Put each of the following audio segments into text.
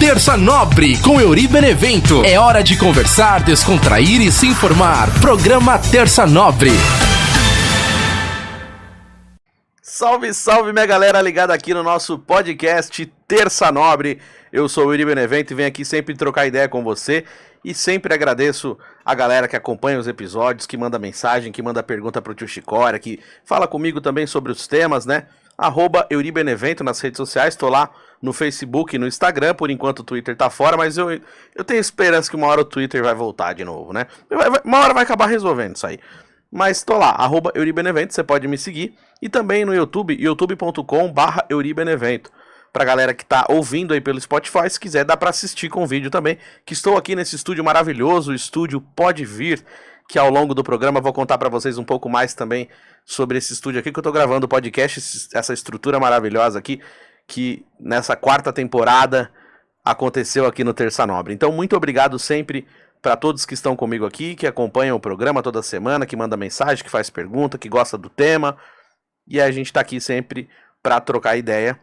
Terça Nobre, com Euri Benevento. É hora de conversar, descontrair e se informar. Programa Terça Nobre. Salve, salve, minha galera ligada aqui no nosso podcast Terça Nobre. Eu sou o Euri Benevento e venho aqui sempre trocar ideia com você. E sempre agradeço a galera que acompanha os episódios, que manda mensagem, que manda pergunta pro tio Chicória, que fala comigo também sobre os temas, né? @Euri Benevento nas redes sociais, tô lá no Facebook e no Instagram, por enquanto o Twitter tá fora, mas eu tenho esperança que uma hora o Twitter vai voltar de novo, né? Uma hora vai acabar resolvendo isso aí. Mas tô lá, @Euri Benevento, você pode me seguir. E também no YouTube, youtube.com/Euri Benevento. Pra galera que tá ouvindo aí pelo Spotify, se quiser dá pra assistir com vídeo também, que estou aqui nesse estúdio maravilhoso, o estúdio Pode Vir, que ao longo do programa vou contar pra vocês um pouco mais também sobre esse estúdio aqui, que eu tô gravando o podcast, essa estrutura maravilhosa aqui, que nessa 4ª temporada aconteceu aqui no Terça Nobre. Então, muito obrigado sempre para todos que estão comigo aqui, que acompanham o programa toda semana, que manda mensagem, que faz pergunta, que gosta do tema. E a gente tá aqui sempre para trocar ideia.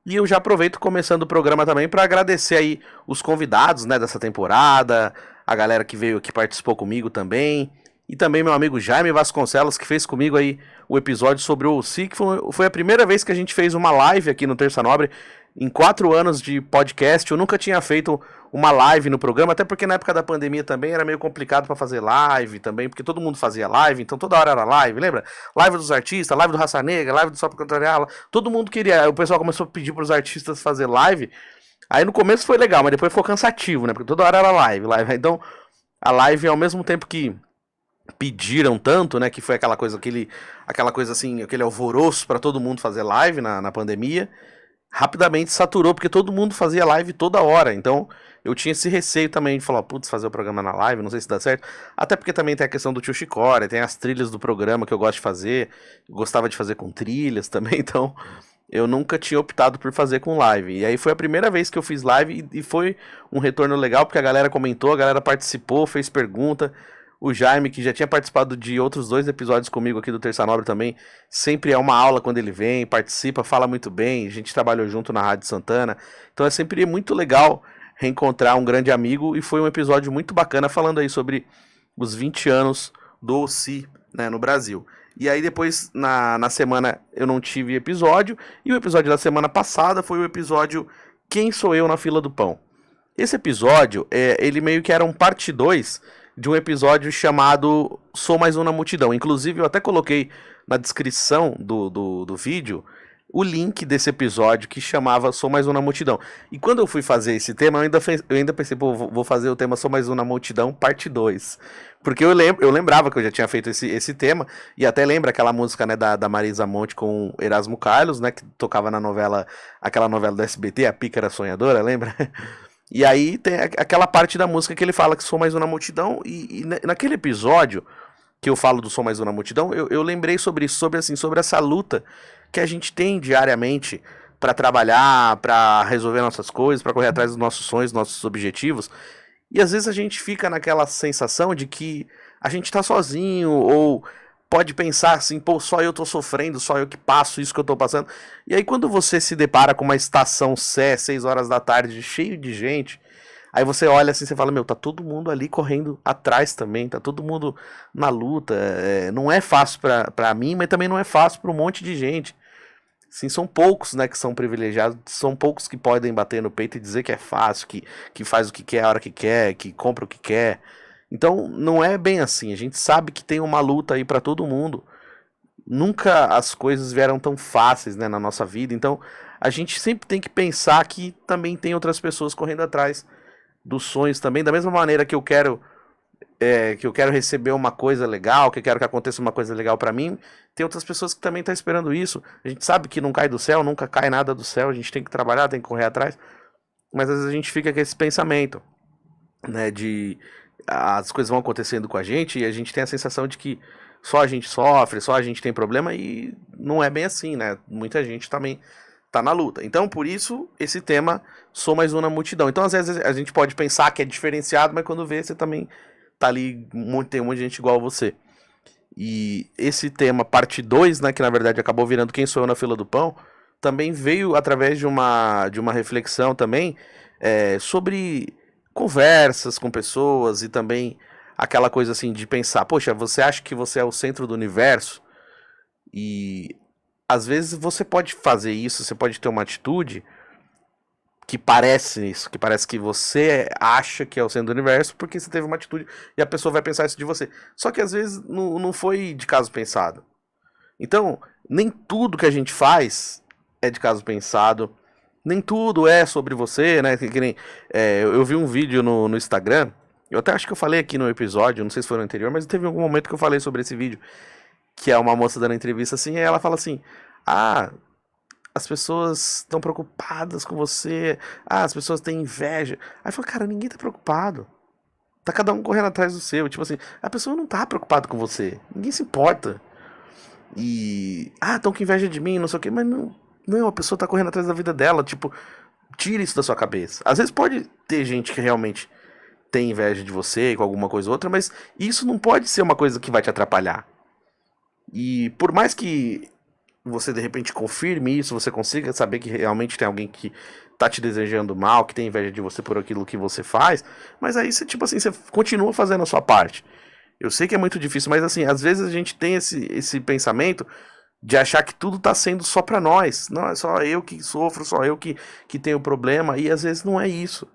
E eu já aproveito começando o programa também para agradecer aí os convidados, né, dessa temporada, a galera que veio aqui participou comigo também. E também meu amigo Jaime Vasconcelos, que fez comigo aí o episódio sobre o OC, que foi a primeira vez que a gente fez uma live aqui no Terça Nobre. Em 4 anos de podcast, eu nunca tinha feito uma live no programa, até porque na época da pandemia também era meio complicado pra fazer live também, porque todo mundo fazia live, então toda hora era live, lembra? Live dos artistas, live do Raça Negra, live do Só Pra Cantorial, todo mundo queria, o pessoal começou a pedir pros artistas fazer live. Aí no começo foi legal, mas depois ficou cansativo, né? Porque toda hora era live. Então a live, ao mesmo tempo que pediram tanto, né, que foi aquela coisa assim, aquele alvoroço pra todo mundo fazer live na pandemia, rapidamente saturou, porque todo mundo fazia live toda hora. Então eu tinha esse receio também de falar, putz, fazer o programa na live, não sei se dá certo. Até porque também tem a questão do tio Chicória, tem as trilhas do programa que eu gosto de fazer, eu gostava de fazer com trilhas também, então eu nunca tinha optado por fazer com live. E aí foi a primeira vez que eu fiz live e foi um retorno legal, porque a galera comentou, a galera participou, fez pergunta. O Jaime, que já tinha participado de outros 2 episódios comigo aqui do Terça Nobre também, sempre é uma aula quando ele vem, participa, fala muito bem, a gente trabalhou junto na Rádio Santana, então é sempre muito legal reencontrar um grande amigo, e foi um episódio muito bacana falando aí sobre os 20 anos do OC, né, no Brasil. E aí depois, na semana, eu não tive episódio, e o episódio da semana passada foi o episódio Quem Sou Eu na Fila do Pão. Esse episódio, ele meio que era um parte 2 de um episódio chamado Sou Mais Um na Multidão. Inclusive, eu até coloquei na descrição do vídeo o link desse episódio que chamava Sou Mais Um na Multidão. E quando eu fui fazer esse tema, eu ainda pensei, pô, vou fazer o tema Sou Mais Um na Multidão, parte 2. Porque eu lembrava que eu já tinha feito esse tema, e até lembra aquela música, né, da Marisa Monte com Erasmo Carlos, né, que tocava na novela, aquela novela do SBT, A Pícara Sonhadora, lembra? E aí tem aquela parte da música que ele fala que sou mais um na multidão, e naquele episódio que eu falo do Sou Mais Um na Multidão, eu lembrei sobre isso, sobre essa luta que a gente tem diariamente para trabalhar, para resolver nossas coisas, para correr atrás dos nossos sonhos, nossos objetivos. E às vezes a gente fica naquela sensação de que a gente tá sozinho, ou pode pensar assim, pô, só eu tô sofrendo, só eu que passo isso que eu tô passando. E aí quando você se depara com uma estação Sé, 6 horas da tarde, cheio de gente, aí você olha assim, você fala, meu, tá todo mundo ali correndo atrás também, tá todo mundo na luta, não é fácil pra mim, mas também não é fácil pra um monte de gente. Sim, são poucos, né, que são privilegiados, são poucos que podem bater no peito e dizer que é fácil, que faz o que quer a hora que quer, que compra o que quer. Então, não é bem assim. A gente sabe que tem uma luta aí pra todo mundo. Nunca as coisas vieram tão fáceis, né, na nossa vida. Então, a gente sempre tem que pensar que também tem outras pessoas correndo atrás dos sonhos também. Da mesma maneira que eu quero receber uma coisa legal, que eu quero que aconteça uma coisa legal pra mim, tem outras pessoas que também estão esperando isso. A gente sabe que não cai do céu, nunca cai nada do céu. A gente tem que trabalhar, tem que correr atrás. Mas às vezes a gente fica com esse pensamento, né, de as coisas vão acontecendo com a gente e a gente tem a sensação de que só a gente sofre, só a gente tem problema, e não é bem assim, né? Muita gente também tá na luta. Então, por isso, esse tema, Sou Mais Um na Multidão. Então, às vezes, a gente pode pensar que é diferenciado, mas quando vê, você também tá ali, tem um monte de gente igual a você. E esse tema, parte 2, né, que na verdade acabou virando Quem Sou Eu na Fila do Pão, também veio através de uma reflexão também sobre conversas com pessoas e também aquela coisa assim de pensar, poxa, você acha que você é o centro do universo? E às vezes você pode fazer isso, você pode ter uma atitude que parece isso, que parece que você acha que é o centro do universo porque você teve uma atitude e a pessoa vai pensar isso de você. Só que às vezes não foi de caso pensado. Então, nem tudo que a gente faz é de caso pensado, nem tudo é sobre você, né? Eu vi um vídeo no Instagram, eu até acho que eu falei aqui no episódio, não sei se foi no anterior, mas teve algum momento que eu falei sobre esse vídeo, que é uma moça dando entrevista assim, e ela fala assim, as pessoas estão preocupadas com você, as pessoas têm inveja. Aí eu falo, cara, ninguém tá preocupado. Tá cada um correndo atrás do seu. Tipo assim, a pessoa não tá preocupada com você. Ninguém se importa. E. Estão com inveja de mim, não sei o quê. Mas não, a pessoa tá correndo atrás da vida dela. Tipo, tira isso da sua cabeça. Às vezes pode ter gente que realmente tem inveja de você com alguma coisa ou outra, mas isso não pode ser uma coisa que vai te atrapalhar. E por mais que você de repente confirme isso, você consiga saber que realmente tem alguém que tá te desejando mal, que tem inveja de você por aquilo que você faz, mas aí você, tipo assim, você continua fazendo a sua parte. Eu sei que é muito difícil, mas assim, às vezes a gente tem esse pensamento de achar que tudo tá sendo só pra nós. Não, é só eu que sofro, só eu que tenho problema, e às vezes não é isso.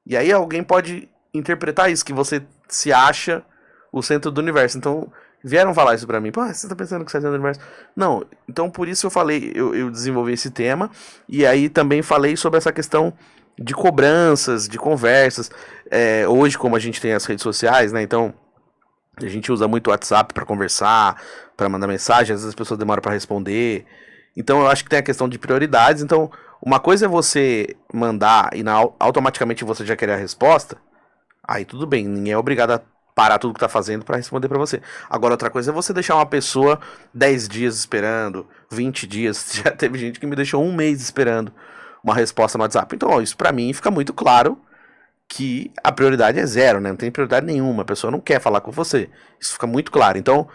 E aí alguém pode interpretar isso, que você se acha o centro do universo. Então, vieram falar isso pra mim. Pô, você tá pensando que você é centro do universo? Não, então por isso eu falei, eu desenvolvi esse tema. E aí também falei sobre essa questão de cobranças, de conversas. Hoje, como a gente tem as redes sociais, né? Então, a gente usa muito o WhatsApp pra conversar, pra mandar mensagem. Às vezes as pessoas demoram pra responder. Então, eu acho que tem a questão de prioridades. Então, uma coisa é você mandar e automaticamente você já querer a resposta. Aí tudo bem, ninguém é obrigado a parar tudo que tá fazendo pra responder pra você. Agora, outra coisa é você deixar uma pessoa 10 dias esperando, 20 dias. Já teve gente que me deixou um mês esperando uma resposta no WhatsApp. Então, ó, isso pra mim fica muito claro que a prioridade é zero, né? Não tem prioridade nenhuma. A pessoa não quer falar com você. Isso fica muito claro. Então,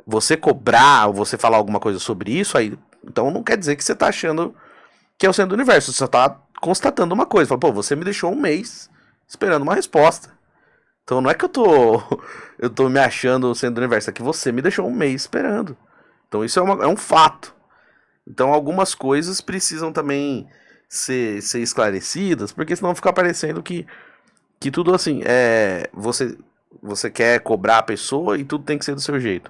você cobrar ou você falar alguma coisa sobre isso, aí, então não quer dizer que você tá achando que é o centro do universo. Você só tá constatando uma coisa. Fala, pô, você me deixou um mês esperando uma resposta. Então não é que eu tô me achando sendo do universo, é que você me deixou um mês esperando. Então isso é um fato. Então algumas coisas precisam também ser esclarecidas, porque senão fica parecendo que tudo assim, você quer cobrar a pessoa e tudo tem que ser do seu jeito.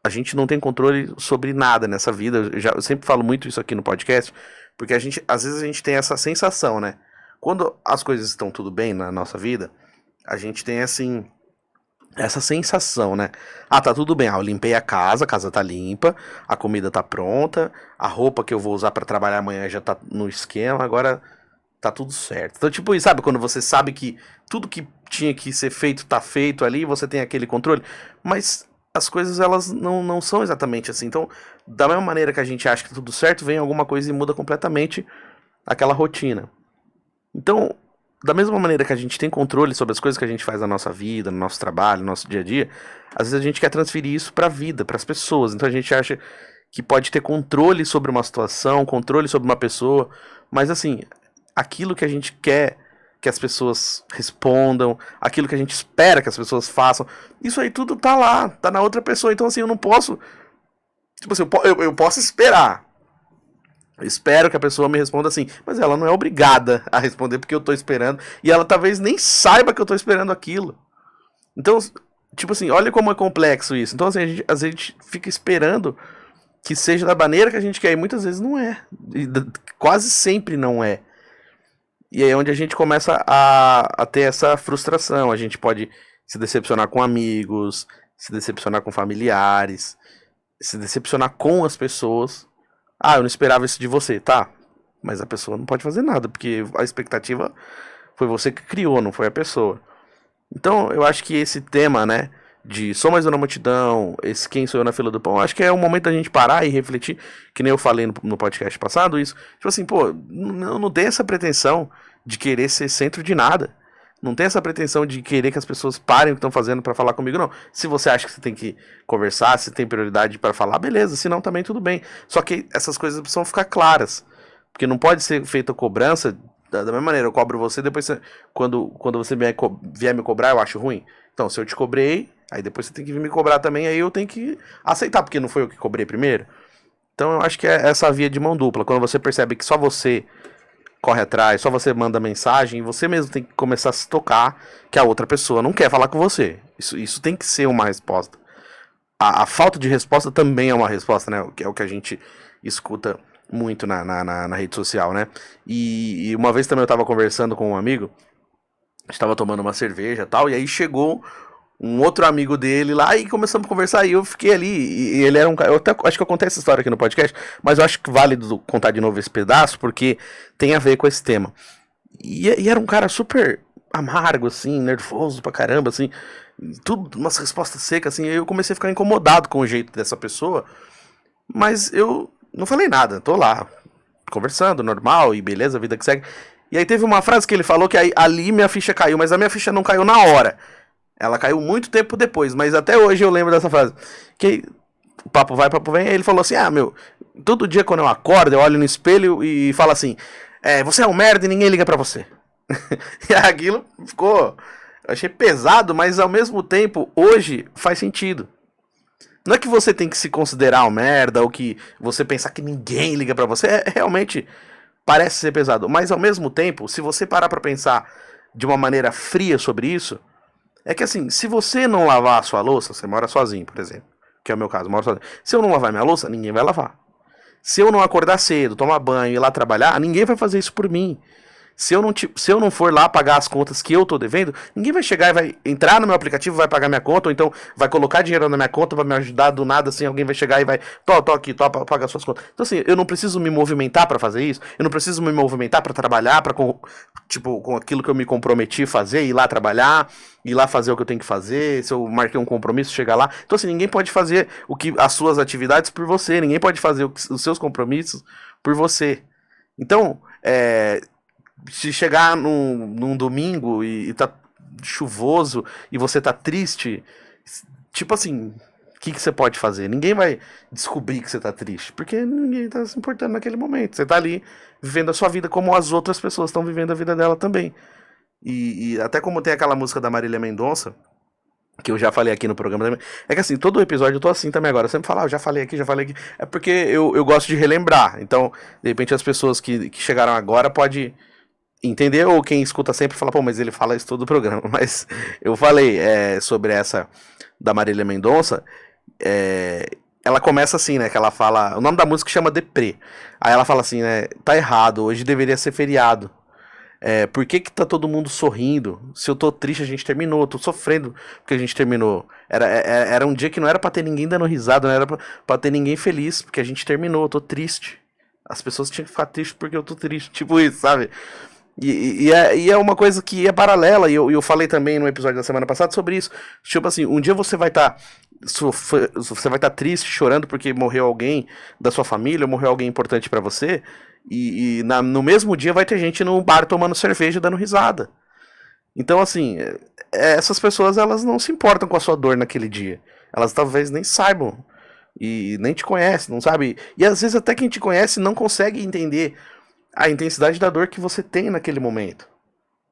A gente não tem controle sobre nada nessa vida. Eu sempre falo muito isso aqui no podcast, porque às vezes a gente tem essa sensação, né? Quando as coisas estão tudo bem na nossa vida, a gente tem, assim, essa sensação, né? Tá tudo bem, eu limpei a casa tá limpa, a comida tá pronta, a roupa que eu vou usar pra trabalhar amanhã já tá no esquema, agora tá tudo certo. Então, tipo, sabe quando você sabe que tudo que tinha que ser feito tá feito ali, você tem aquele controle, mas as coisas, elas não são exatamente assim. Então, da mesma maneira que a gente acha que tá tudo certo, vem alguma coisa e muda completamente aquela rotina. Então, da mesma maneira que a gente tem controle sobre as coisas que a gente faz na nossa vida, no nosso trabalho, no nosso dia a dia, às vezes a gente quer transferir isso pra vida, pras pessoas. Então a gente acha que pode ter controle sobre uma situação, controle sobre uma pessoa, mas assim, aquilo que a gente quer que as pessoas respondam, aquilo que a gente espera que as pessoas façam, isso aí tudo tá lá, tá na outra pessoa. Então assim, eu não posso, tipo assim, eu posso esperar. Eu espero que a pessoa me responda assim, mas ela não é obrigada a responder porque eu tô esperando, e ela talvez nem saiba que eu tô esperando aquilo. Então, tipo assim, olha como é complexo isso. Então, assim, às vezes a gente fica esperando que seja da maneira que a gente quer, e muitas vezes não é. E quase sempre não é. E aí é onde a gente começa a ter essa frustração. A gente pode se decepcionar com amigos, se decepcionar com familiares, se decepcionar com as pessoas. Eu não esperava isso de você, tá? Mas a pessoa não pode fazer nada, porque a expectativa foi você que criou, não foi a pessoa. Então, eu acho que esse tema, né, de sou mais um na multidão, esse quem sou eu na fila do pão, acho que é o momento da gente parar e refletir, que nem eu falei no podcast passado, isso. Tipo assim, pô, não tem essa pretensão de querer ser centro de nada. Não tem essa pretensão de querer que as pessoas parem o que estão fazendo pra falar comigo, não. Se você acha que você tem que conversar, se tem prioridade pra falar, beleza. Se não, também tudo bem. Só que essas coisas precisam ficar claras. Porque não pode ser feita cobrança Da mesma maneira, eu cobro você, depois quando você vier me cobrar, eu acho ruim. Então, se eu te cobrei, aí depois você tem que vir me cobrar também, aí eu tenho que aceitar, porque não foi eu que cobrei primeiro. Então eu acho que é essa via de mão dupla. Quando você percebe que só você corre atrás, só você manda mensagem, você mesmo tem que começar a se tocar que a outra pessoa não quer falar com você. Isso tem que ser uma resposta. A falta de resposta também é uma resposta, né? Que é o que a gente escuta muito na rede social, né? E uma vez também eu tava conversando com um amigo, a gente tava tomando uma cerveja e tal, e aí chegou um outro amigo dele lá e começamos a conversar, e eu fiquei ali, e ele era um cara, eu até acho que eu contei essa história aqui no podcast, mas eu acho que vale contar de novo esse pedaço, porque tem a ver com esse tema. E era um cara super amargo, assim, nervoso pra caramba, assim, tudo, umas respostas secas, assim, eu comecei a ficar incomodado com o jeito dessa pessoa, mas eu não falei nada, tô lá, conversando, normal, e beleza, a vida que segue. E aí teve uma frase que ele falou que aí, ali minha ficha caiu, mas a minha ficha não caiu na hora. Ela caiu muito tempo depois, mas até hoje eu lembro dessa frase. Que papo vai, papo vem, aí ele falou assim, todo dia quando eu acordo, eu olho no espelho e falo assim, você é um merda e ninguém liga pra você. E aquilo ficou, eu achei pesado, mas ao mesmo tempo, hoje faz sentido. Não é que você tem que se considerar um merda, ou que você pensar que ninguém liga pra você, realmente parece ser pesado. Mas ao mesmo tempo, se você parar pra pensar de uma maneira fria sobre isso, é que assim, se você não lavar a sua louça, você mora sozinho, por exemplo, que é o meu caso, eu moro sozinho. Se eu não lavar minha louça, ninguém vai lavar. Se eu não acordar cedo, tomar banho e ir lá trabalhar, ninguém vai fazer isso por mim. Se eu não for lá pagar as contas que eu tô devendo, ninguém vai chegar e vai entrar no meu aplicativo, vai pagar minha conta, ou então vai colocar dinheiro na minha conta, vai me ajudar do nada, assim, alguém vai chegar e vai, tô aqui, pagar suas contas. Então assim, eu não preciso me movimentar pra fazer isso, eu não preciso me movimentar pra trabalhar, com aquilo que eu me comprometi a fazer, ir lá trabalhar, ir lá fazer o que eu tenho que fazer, se eu marquei um compromisso, chegar lá. Então assim, ninguém pode fazer as suas atividades por você, ninguém pode fazer os seus compromissos por você. Então, se chegar num domingo e tá chuvoso e você tá triste, tipo assim, o que você pode fazer? Ninguém vai descobrir que você tá triste, porque ninguém tá se importando naquele momento. Você tá ali vivendo a sua vida como as outras pessoas estão vivendo a vida dela também. E até como tem aquela música da Marília Mendonça, que eu já falei aqui no programa também, é que assim, todo episódio eu tô assim também agora, eu sempre falo, eu já falei aqui, é porque eu gosto de relembrar, então, de repente as pessoas que chegaram agora podem entender, ou quem escuta sempre fala, pô, mas ele fala isso todo o programa. Mas eu falei sobre essa da Marília Mendonça, ela começa assim, né, que ela fala, o nome da música chama Deprê, aí ela fala assim, né, tá errado, hoje deveria ser feriado, por que tá todo mundo sorrindo? Se eu tô triste, a gente terminou, eu tô sofrendo porque a gente terminou. Era um dia que não era pra ter ninguém dando risada, não era pra ter ninguém feliz, porque a gente terminou, eu tô triste. As pessoas tinham que ficar tristes porque eu tô triste, tipo isso, sabe? E é uma coisa que é paralela, e eu falei também no episódio da semana passada sobre isso. Tipo assim, um dia você vai estar triste, chorando porque morreu alguém da sua família, ou morreu alguém importante pra você, no mesmo dia vai ter gente no bar tomando cerveja, dando risada. Então assim, essas pessoas, elas não se importam com a sua dor naquele dia. Elas talvez nem saibam, e nem te conhecem, não sabe? E às vezes até quem te conhece não consegue entender a intensidade da dor que você tem naquele momento.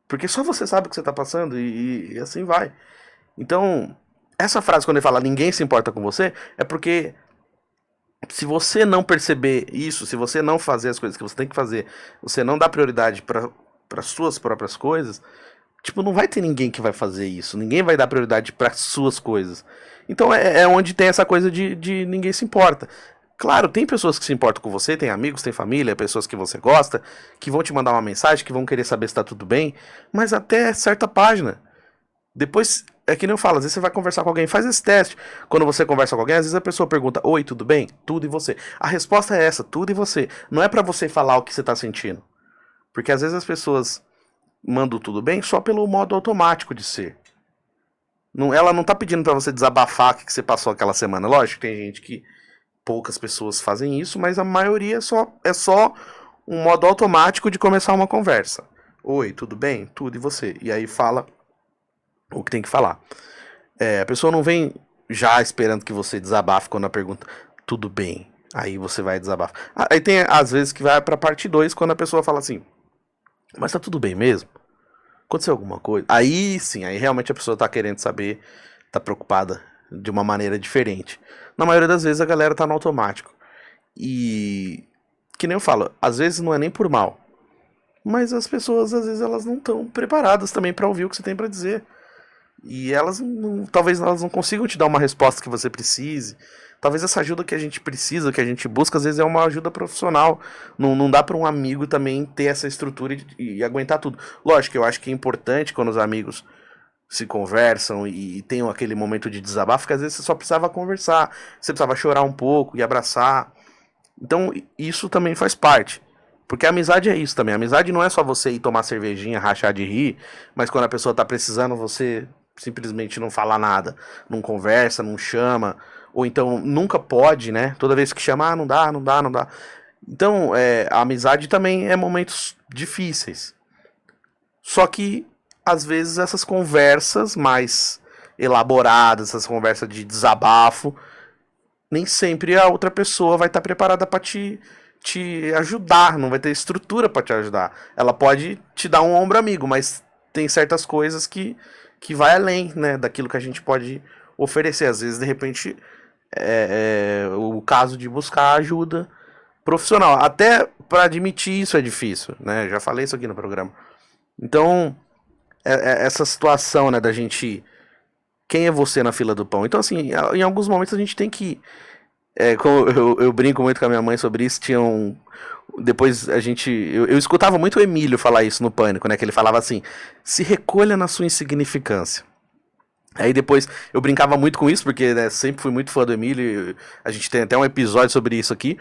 Porque só você sabe o que você tá passando, e assim vai. Então, essa frase quando ele fala ninguém se importa com você, é porque se você não perceber isso, se você não fazer as coisas que você tem que fazer, você não dá prioridade para suas próprias coisas, tipo, não vai ter ninguém que vai fazer isso, ninguém vai dar prioridade para suas coisas. Então é onde tem essa coisa de ninguém se importa. Claro, tem pessoas que se importam com você, tem amigos, tem família, pessoas que você gosta, que vão te mandar uma mensagem, que vão querer saber se tá tudo bem, mas até certa página. Depois, é que nem eu falo, às vezes você vai conversar com alguém, faz esse teste. Quando você conversa com alguém, às vezes a pessoa pergunta, oi, tudo bem? Tudo e você? A resposta é essa, tudo e você. Não é pra você falar o que você tá sentindo. Porque às vezes as pessoas mandam tudo bem só pelo modo automático de ser. Ela não tá pedindo pra você desabafar o que você passou aquela semana. Lógico que tem gente que poucas pessoas fazem isso, mas a maioria é só um modo automático de começar uma conversa. Oi, tudo bem? Tudo e você? E aí fala o que tem que falar. A pessoa não vem já esperando que você desabafe quando a pergunta tudo bem. Aí você vai desabafar. Aí tem às vezes que vai pra parte 2 quando a pessoa fala assim, Mas tá tudo bem mesmo? Aconteceu alguma coisa? Aí sim, aí realmente a pessoa tá querendo saber, tá preocupada de uma maneira diferente. Na maioria das vezes a galera tá no automático. E que nem eu falo, às vezes não é nem por mal, mas as pessoas às vezes elas não estão preparadas também pra ouvir o que você tem pra dizer. E elas não, talvez elas não consigam te dar uma resposta que você precise. Talvez essa ajuda que a gente precisa, que a gente busca, às vezes é uma ajuda profissional. Não dá para um amigo também ter essa estrutura e aguentar tudo. Lógico, eu acho que é importante quando os amigos se conversam e tenham aquele momento de desabafo, que às vezes você só precisava conversar, você precisava chorar um pouco e abraçar. Então isso também faz parte. Porque a amizade é isso também. A amizade não é só você ir tomar cervejinha, rachar de rir, mas quando a pessoa tá precisando, você simplesmente não fala nada, não conversa, não chama, ou então nunca pode, né? Toda vez que chama, não dá, não dá, não dá. Então, a amizade também é momentos difíceis. Só que, às vezes, essas conversas mais elaboradas, essas conversas de desabafo, nem sempre a outra pessoa vai estar preparada para te ajudar, não vai ter estrutura para te ajudar. Ela pode te dar um ombro amigo, mas tem certas coisas que vai além, né, daquilo que a gente pode oferecer. Às vezes, de repente, o caso de buscar ajuda profissional. Até para admitir isso é difícil, né? Já falei isso aqui no programa. Então, essa situação, né, da gente... Quem é você na fila do pão? Então, assim, em alguns momentos a gente tem que... como eu brinco muito com a minha mãe sobre isso, depois a gente... Eu escutava muito o Emílio falar isso no Pânico, né? Que ele falava assim, se recolha na sua insignificância. Aí depois eu brincava muito com isso, porque né, sempre fui muito fã do Emílio, a gente tem até um episódio sobre isso aqui,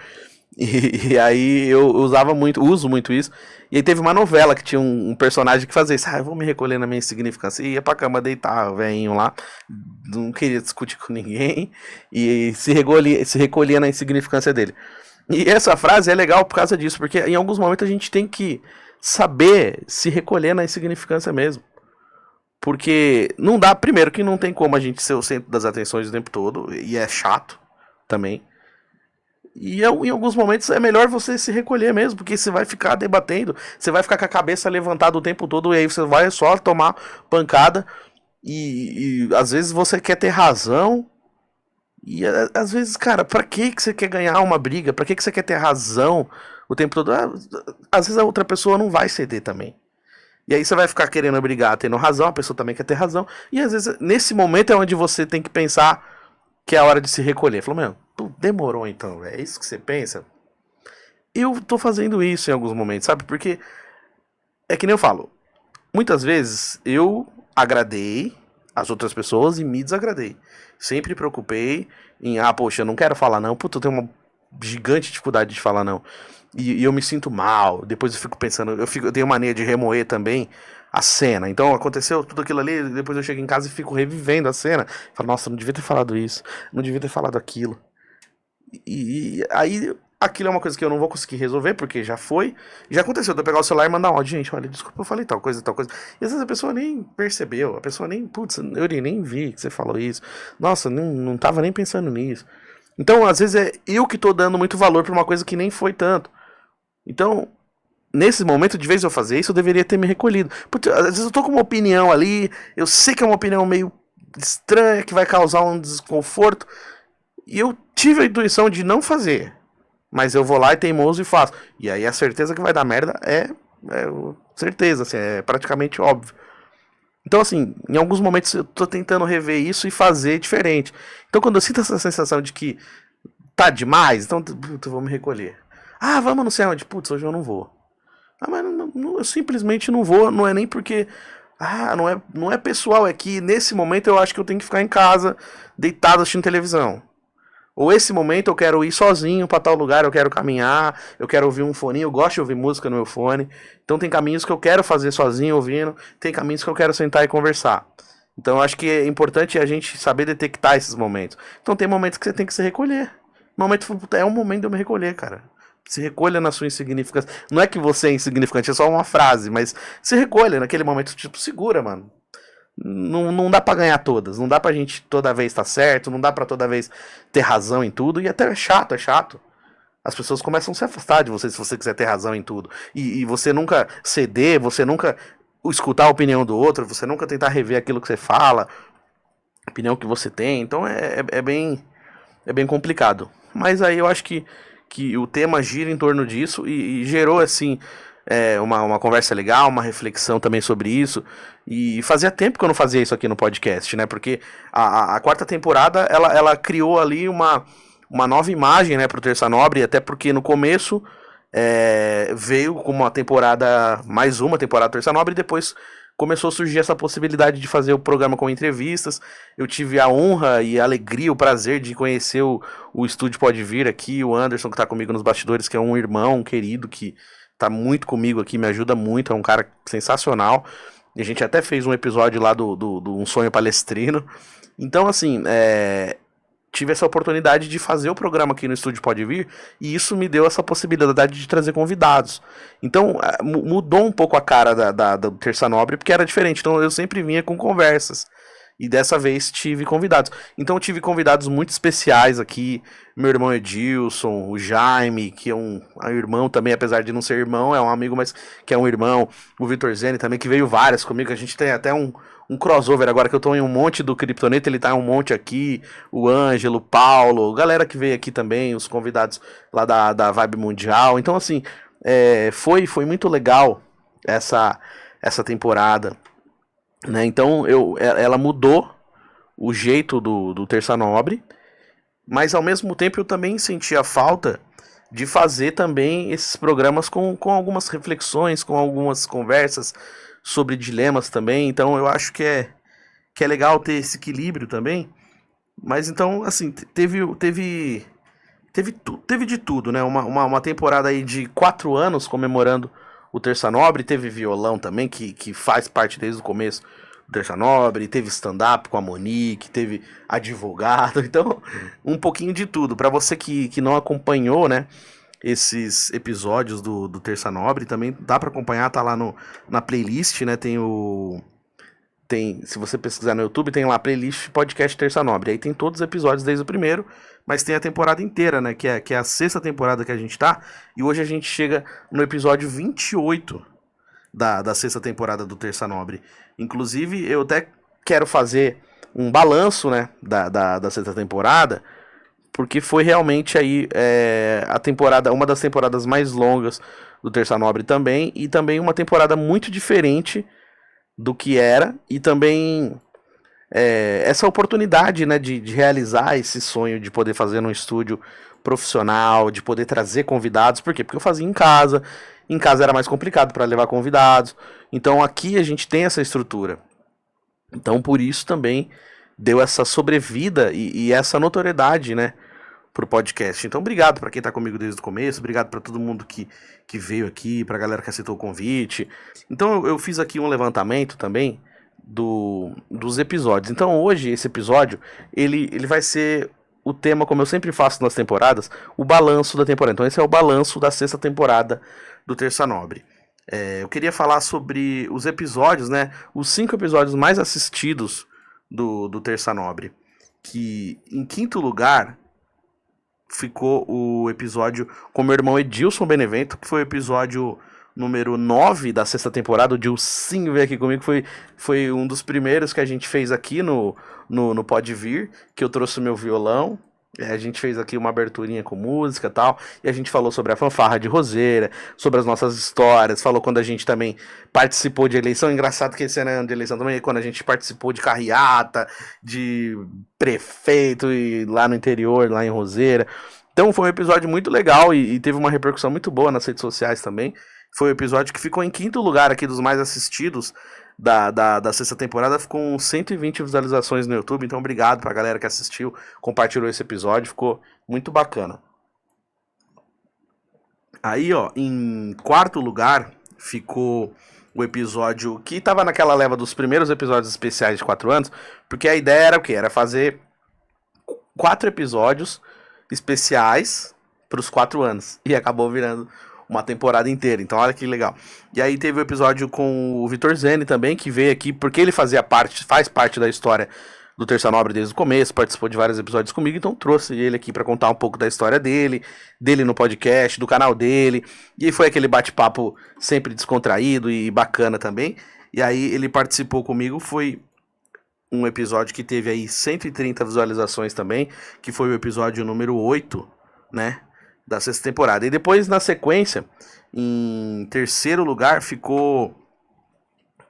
e aí eu uso muito isso, e aí teve uma novela que tinha um personagem que fazia isso, eu vou me recolher na minha insignificância, e ia pra cama deitar, o velhinho lá, não queria discutir com ninguém, e se recolhia na insignificância dele. E essa frase é legal por causa disso, porque em alguns momentos a gente tem que saber se recolher na insignificância mesmo. Porque não dá, primeiro que não tem como a gente ser o centro das atenções o tempo todo, e é chato também. E em alguns momentos é melhor você se recolher mesmo, porque você vai ficar debatendo, você vai ficar com a cabeça levantada o tempo todo, e aí você vai só tomar pancada, e às vezes você quer ter razão, e às vezes, cara, pra que você quer ganhar uma briga? Pra que você quer ter razão o tempo todo? Às vezes a outra pessoa não vai ceder também. E aí você vai ficar querendo brigar, tendo razão, a pessoa também quer ter razão. E às vezes, nesse momento é onde você tem que pensar que é a hora de se recolher. Falou, meu, demorou então, é isso que você pensa? Eu tô fazendo isso em alguns momentos, sabe? Porque é que nem eu falo, muitas vezes eu agradei as outras pessoas e me desagradei. Sempre preocupei em, poxa, eu não quero falar não, puta, eu tenho uma gigante dificuldade de falar não. E eu me sinto mal, depois eu fico pensando, eu tenho mania de remoer também a cena. Então aconteceu tudo aquilo ali, depois eu chego em casa e fico revivendo a cena. Falo, nossa, não devia ter falado isso, não devia ter falado aquilo. E aí aquilo é uma coisa que eu não vou conseguir resolver, porque já foi. Já aconteceu de eu pegar o celular e mandar um áudio, gente, olha, desculpa, eu falei tal coisa, tal coisa. E às vezes a pessoa nem percebeu, a pessoa nem, putz, eu nem vi que você falou isso. Nossa, não tava nem pensando nisso. Então, às vezes é eu que tô dando muito valor pra uma coisa que nem foi tanto. Então, nesse momento, de vez de eu fazer isso, eu deveria ter me recolhido. Porque, às vezes eu tô com uma opinião ali, eu sei que é uma opinião meio estranha, que vai causar um desconforto, e eu tive a intuição de não fazer. Mas eu vou lá e teimoso e faço. E aí a certeza que vai dar merda é certeza, assim, é praticamente óbvio. Então, assim, em alguns momentos eu tô tentando rever isso e fazer diferente. Então, quando eu sinto essa sensação de que tá demais, então eu vou me recolher. Vamos não sei onde. Putz, hoje eu não vou. Mas eu simplesmente não vou. Não é nem porque... não é pessoal. É que nesse momento eu acho que eu tenho que ficar em casa, deitado assistindo televisão. Ou esse momento eu quero ir sozinho pra tal lugar, eu quero caminhar, eu quero ouvir um fone, eu gosto de ouvir música no meu fone. Então tem caminhos que eu quero fazer sozinho, ouvindo. Tem caminhos que eu quero sentar e conversar. Então eu acho que é importante a gente saber detectar esses momentos. Então tem momentos que você tem que se recolher. É um momento de eu me recolher, cara. Se recolha na sua insignificância. Não é que você é insignificante, é só uma frase, mas se recolha naquele momento, tipo, segura, mano. Não dá pra ganhar todas, não dá pra gente toda vez estar certo, não dá pra toda vez ter razão em tudo, e até é chato. as pessoas começam a se afastar de você se você quiser ter razão em tudo. E você nunca ceder, você nunca escutar a opinião do outro, você nunca tentar rever aquilo que você fala, a opinião que você tem. Então é bem complicado. Mas aí eu acho que o tema gira em torno disso e gerou, assim, uma conversa legal, uma reflexão também sobre isso. E fazia tempo que eu não fazia isso aqui no podcast, né? Porque a quarta temporada, ela criou ali uma nova imagem, né, pro Terça Nobre, até porque no começo veio como uma temporada, mais uma temporada Terça Nobre, e depois começou a surgir essa possibilidade de fazer o programa com entrevistas. Eu tive a honra e a alegria, o prazer de conhecer o Estúdio Pode Vir aqui, o Anderson, que tá comigo nos bastidores, que é um irmão, um querido, que tá muito comigo aqui, me ajuda muito, é um cara sensacional. E a gente até fez um episódio lá do Um Sonho Palestrino. Então, assim, tive essa oportunidade de fazer o programa aqui no Estúdio Pode Vir, e isso me deu essa possibilidade de trazer convidados. Então, mudou um pouco a cara do Terça Nobre, porque era diferente. Então, eu sempre vinha com conversas. E dessa vez tive convidados. Então, eu tive convidados muito especiais aqui. Meu irmão Edilson, o Jaime, que é um irmão também, apesar de não ser irmão, é um amigo, mas que é um irmão. O Vitor Zene também, que veio várias comigo. A gente tem até um crossover agora, que eu tô em um monte do Kryptonita, ele tá em um monte aqui. O Ângelo, o Paulo, galera que veio aqui também, os convidados lá da Vibe Mundial. Então, assim, foi muito legal essa temporada, né? Então, ela mudou o jeito do Terça Nobre, mas ao mesmo tempo eu também sentia falta de fazer também esses programas com algumas reflexões, com algumas conversas sobre dilemas também. Então eu acho que é legal ter esse equilíbrio também. Mas então, assim, teve de tudo, né? Uma temporada aí de 4 anos comemorando o Terça Nobre. Teve violão também, que faz parte desde o começo do Terça Nobre. Teve stand-up com a Monique, teve advogado. Então, um pouquinho de tudo. Para você que não acompanhou, né, esses episódios do Terça Nobre, também dá para acompanhar, tá lá na playlist, né? Se você pesquisar no YouTube, tem lá a playlist Podcast Terça Nobre. Aí tem todos os episódios desde o primeiro, mas tem a temporada inteira, né? Que é a 6ª temporada que a gente tá. E hoje a gente chega no episódio 28 da 6ª temporada do Terça Nobre. Inclusive, eu até quero fazer um balanço, né, da 6ª temporada, porque foi realmente aí uma das temporadas mais longas do Terça Nobre também, e também uma temporada muito diferente do que era, e também essa oportunidade, né, de realizar esse sonho de poder fazer num estúdio profissional, de poder trazer convidados. Por quê? Porque eu fazia em casa era mais complicado para levar convidados, então aqui a gente tem essa estrutura. Então por isso também deu essa sobrevida e essa notoriedade, né, pro podcast. Então obrigado para quem tá comigo desde o começo, obrigado para todo mundo que veio aqui, pra galera que aceitou o convite. Então eu fiz aqui um levantamento também dos episódios. Então hoje esse episódio, ele vai ser o tema, como eu sempre faço nas temporadas, o balanço da temporada. Então esse é o balanço da 6ª temporada do Terça Nobre. Eu queria falar sobre os episódios, né, os 5 episódios mais assistidos do Terça Nobre, que em 5º lugar ficou o episódio com meu irmão Edilson Benevento, que foi o episódio número 9 da 6ª temporada. O Dilcinho veio aqui comigo, foi um dos primeiros que a gente fez aqui no Pode Vir, que eu trouxe o meu violão. A gente fez aqui uma aberturinha com música e tal, e a gente falou sobre a fanfarra de Roseira, sobre as nossas histórias, falou quando a gente também participou de eleição. Engraçado que esse ano de eleição também, quando a gente participou de carreata, de prefeito e lá no interior, lá em Roseira. Então foi um episódio muito legal e teve uma repercussão muito boa nas redes sociais também. Foi um episódio que ficou em 5º lugar aqui dos mais assistidos da 6ª temporada, ficou com 120 visualizações no YouTube. Então obrigado pra galera que assistiu, compartilhou esse episódio, ficou muito bacana. Aí, ó, em 4º lugar ficou o episódio que tava naquela leva dos primeiros episódios especiais de 4 anos, porque a ideia era o quê? Era fazer 4 episódios especiais pros 4 anos, e acabou virando uma temporada inteira. Então olha que legal. E aí teve o episódio com o Vitor Zene também, que veio aqui porque ele faz parte da história do Terça Nobre desde o começo, participou de vários episódios comigo, então trouxe ele aqui para contar um pouco da história dele no podcast, do canal dele, e foi aquele bate-papo sempre descontraído e bacana também. E aí ele participou comigo, foi um episódio que teve aí 130 visualizações também, que foi o episódio número 8, né, da sexta temporada. E depois, na sequência, em terceiro lugar, ficou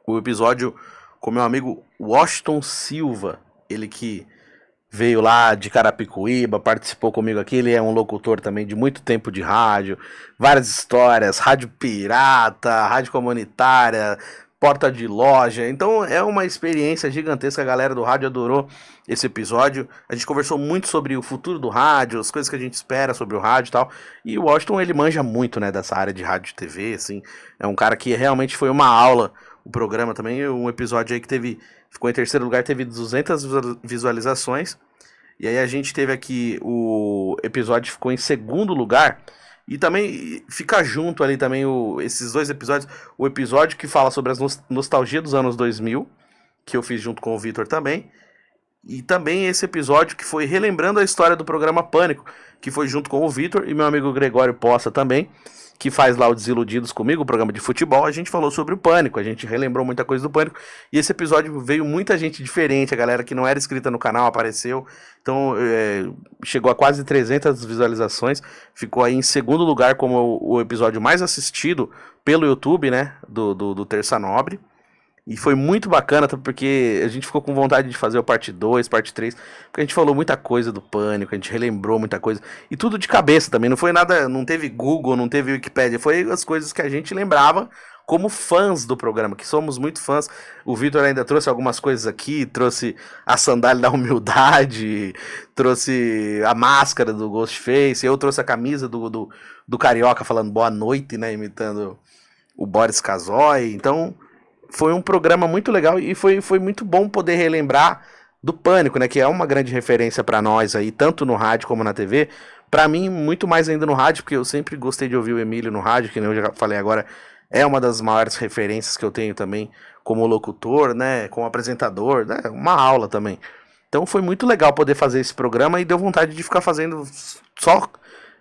o episódio com meu amigo Washington Silva, ele que veio lá de Carapicuíba, participou comigo aqui, ele é um locutor também de muito tempo de rádio, várias histórias, rádio pirata, rádio comunitária, porta de loja, então é uma experiência gigantesca, a galera do rádio adorou esse episódio, a gente conversou muito sobre o futuro do rádio, as coisas que a gente espera sobre o rádio e tal, e o Washington ele manja muito, né, dessa área de rádio e TV, assim, é um cara que realmente foi uma aula, o programa também, um episódio aí que ficou em terceiro lugar, teve 200 visualizações, e aí a gente teve aqui, o episódio ficou em segundo lugar, e também fica junto ali também esses dois episódios. O episódio que fala sobre as nostalgia dos anos 2000, que eu fiz junto com o Vitor também. E também esse episódio que foi relembrando a história do programa Pânico, que foi junto com o Vitor e meu amigo Gregório Poça também, que faz lá o Desiludidos comigo, o programa de futebol. A gente falou sobre o Pânico, a gente relembrou muita coisa do Pânico. E esse episódio veio muita gente diferente, a galera que não era inscrita no canal apareceu. Então chegou a quase 300 visualizações, ficou aí em segundo lugar como o episódio mais assistido pelo YouTube, né, do Terça Nobre. E foi muito bacana, porque a gente ficou com vontade de fazer o parte 2, parte 3, porque a gente falou muita coisa do Pânico, a gente relembrou muita coisa, e tudo de cabeça também, não foi nada, não teve Google, não teve Wikipédia, foi as coisas que a gente lembrava como fãs do programa, que somos muito fãs. O Vitor ainda trouxe algumas coisas aqui, trouxe a sandália da humildade, trouxe a máscara do Ghostface, eu trouxe a camisa do Carioca falando boa noite, né, imitando o Boris Casoy, então... Foi um programa muito legal e foi muito bom poder relembrar do Pânico, né? Que é uma grande referência para nós aí, tanto no rádio como na TV. Para mim, muito mais ainda no rádio, porque eu sempre gostei de ouvir o Emílio no rádio, que eu já falei agora, é uma das maiores referências que eu tenho também como locutor, né? Como apresentador, né? Uma aula também. Então foi muito legal poder fazer esse programa e deu vontade de ficar fazendo só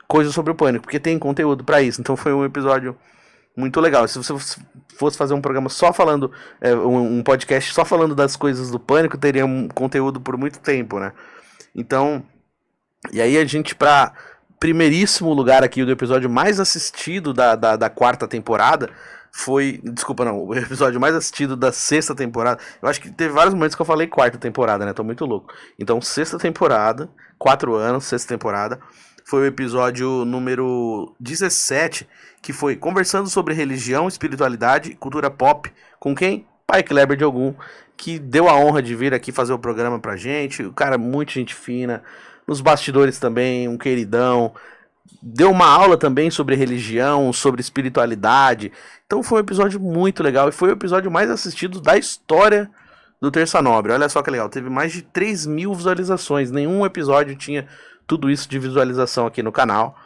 coisas sobre o Pânico, porque tem conteúdo para isso. Então foi um episódio... muito legal. Se você fosse fazer um programa só falando, um podcast só falando das coisas do Pânico, teria um conteúdo por muito tempo, né? Então, e aí a gente, pra primeiríssimo lugar aqui, do episódio mais assistido da quarta temporada, o episódio mais assistido da sexta temporada. Eu acho que teve vários momentos que eu falei quarta temporada, né? Tô muito louco. Então, sexta temporada, 4 anos, sexta temporada, foi o episódio número 17, que foi conversando sobre religião, espiritualidade e cultura pop. Com quem? Pai Kleber de Ogum, que deu a honra de vir aqui fazer o programa pra gente. O cara, muito gente fina. Nos bastidores também, um queridão. Deu uma aula também sobre religião, sobre espiritualidade. Então foi um episódio muito legal. E foi o episódio mais assistido da história do Terça Nobre. Olha só que legal. Teve mais de 3.000 visualizações. Nenhum episódio tinha tudo isso de visualização aqui no canal.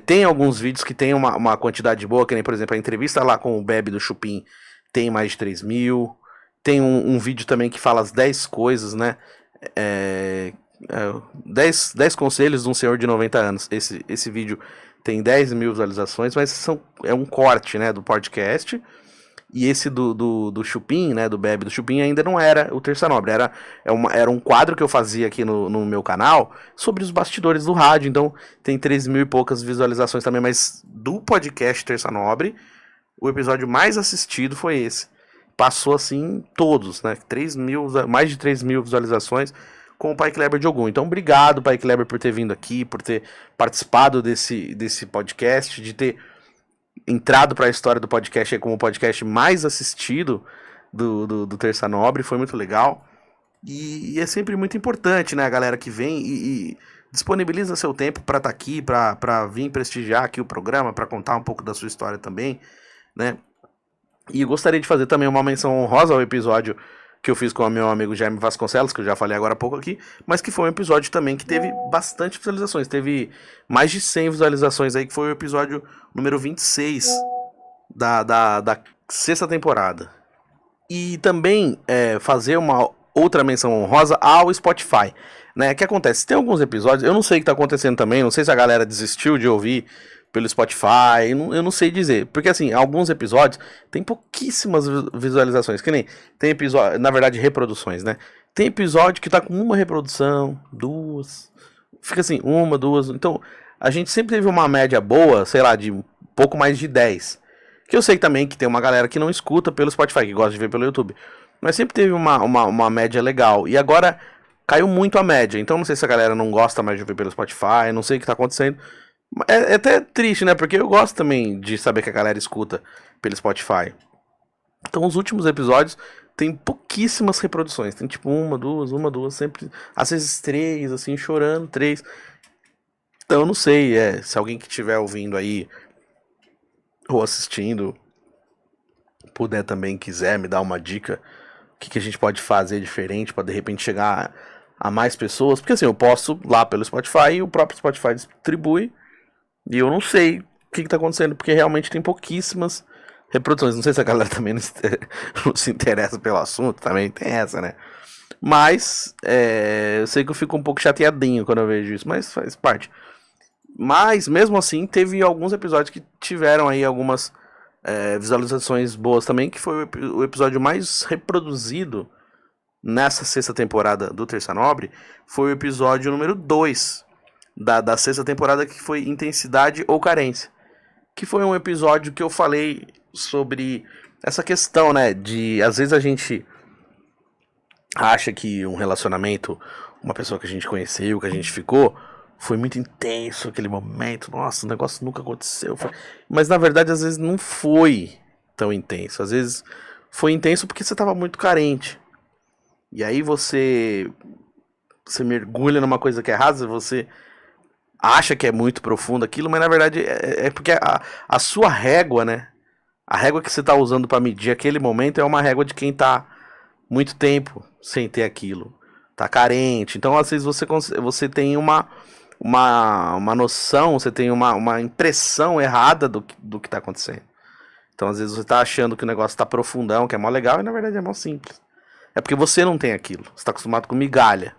Tem alguns vídeos que tem uma quantidade boa, que nem, por exemplo, a entrevista lá com o Bebe do Chupim tem mais de 3.000. Tem um vídeo também que fala as 10 coisas, né? 10 conselhos de um senhor de 90 anos. Esse vídeo tem 10.000 visualizações, mas é um corte, né, do podcast. E esse do Chupim, né, do Bebe do Chupim, ainda não era o Terça Nobre. Era um quadro que eu fazia aqui no meu canal sobre os bastidores do rádio. Então tem 3.000 e poucas visualizações também. Mas do podcast Terça Nobre, o episódio mais assistido foi esse. Passou assim todos, né? Mais de 3.000 visualizações com o Pai Kleber de Ogum. Então obrigado, Pai Kleber, por ter vindo aqui, por ter participado desse podcast, de ter entrado para a história do podcast aí como o podcast mais assistido do Terça Nobre. Foi muito legal e é sempre muito importante, né, a galera que vem e disponibiliza seu tempo para estar aqui, para vir prestigiar aqui o programa, para contar um pouco da sua história também, né. E eu gostaria de fazer também uma menção honrosa ao episódio que eu fiz com o meu amigo Jaime Vasconcelos, que eu já falei agora há pouco aqui, mas que foi um episódio também que teve bastante visualizações, teve mais de 100 visualizações aí, que foi o episódio número 26 da sexta temporada. E também fazer uma outra menção honrosa ao Spotify, né? O que acontece? Tem alguns episódios, eu não sei o que tá acontecendo também, não sei se a galera desistiu de ouvir pelo Spotify, eu não sei dizer. Porque assim, alguns episódios tem pouquíssimas visualizações, que nem tem episódio, na verdade, reproduções, né? Tem episódio que tá com uma reprodução, 2, fica assim, 1, 2. Então, a gente sempre teve uma média boa, sei lá, de um pouco mais de 10. Que eu sei também que tem uma galera que não escuta pelo Spotify, que gosta de ver pelo YouTube. Mas sempre teve uma média legal. E agora caiu muito a média. Então não sei se a galera não gosta mais de ver pelo Spotify, não sei o que tá acontecendo. É até triste, né? Porque eu gosto também de saber que a galera escuta pelo Spotify. Então os últimos episódios tem pouquíssimas reproduções. Tem tipo 1, 2, sempre. Às vezes 3, assim, chorando, 3. Então eu não sei, se alguém que estiver ouvindo aí ou assistindo puder também, quiser me dar uma dica, o que a gente pode fazer diferente para de repente chegar a mais pessoas. Porque assim, eu posto lá pelo Spotify e o próprio Spotify distribui. E eu não sei o que tá acontecendo, porque realmente tem pouquíssimas reproduções. Não sei se a galera também não se interessa pelo assunto, também tem essa, né? Mas, eu sei que eu fico um pouco chateadinho quando eu vejo isso, mas faz parte. Mas, mesmo assim, teve alguns episódios que tiveram aí algumas visualizações boas também, que foi o episódio mais reproduzido nessa sexta temporada do Terça Nobre, foi o episódio número 2 da sexta temporada, que foi Intensidade ou Carência. Que foi um episódio que eu falei sobre essa questão, né, de às vezes a gente acha que um relacionamento, uma pessoa que a gente conheceu, que a gente ficou, foi muito intenso aquele momento, nossa, o negócio nunca aconteceu. Mas na verdade às vezes não foi tão intenso, às vezes foi intenso porque você estava muito carente. E aí você mergulha numa coisa que é rasa, você acha que é muito profundo aquilo, mas na verdade é porque a sua régua, né? A régua que você está usando para medir aquele momento é uma régua de quem está muito tempo sem ter aquilo, tá carente. Então às vezes você tem uma noção, você tem uma impressão errada do que tá acontecendo. Então às vezes você tá achando que o negócio tá profundão, que é mó legal, e na verdade é mó simples. É porque você não tem aquilo, você tá acostumado com migalha.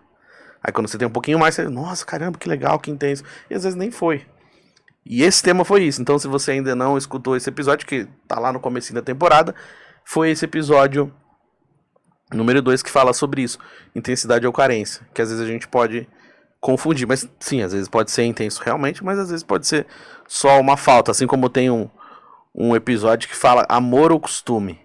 Aí quando você tem um pouquinho mais, você, nossa, caramba, que legal, que intenso. E às vezes nem foi. E esse tema foi isso. Então se você ainda não escutou esse episódio, que tá lá no comecinho da temporada, foi esse episódio número 2 que fala sobre isso. Intensidade ou carência. Que às vezes a gente pode confundir. Mas sim, às vezes pode ser intenso realmente, mas às vezes pode ser só uma falta. Assim como tem um episódio que fala amor ou costume.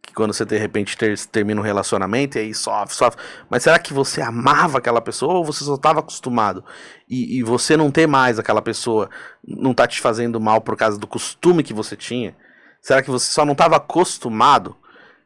Que quando você de repente termina um relacionamento e aí sofre. Mas será que você amava aquela pessoa ou você só estava acostumado? E você não ter mais aquela pessoa não tá te fazendo mal por causa do costume que você tinha? Será que você só não estava acostumado?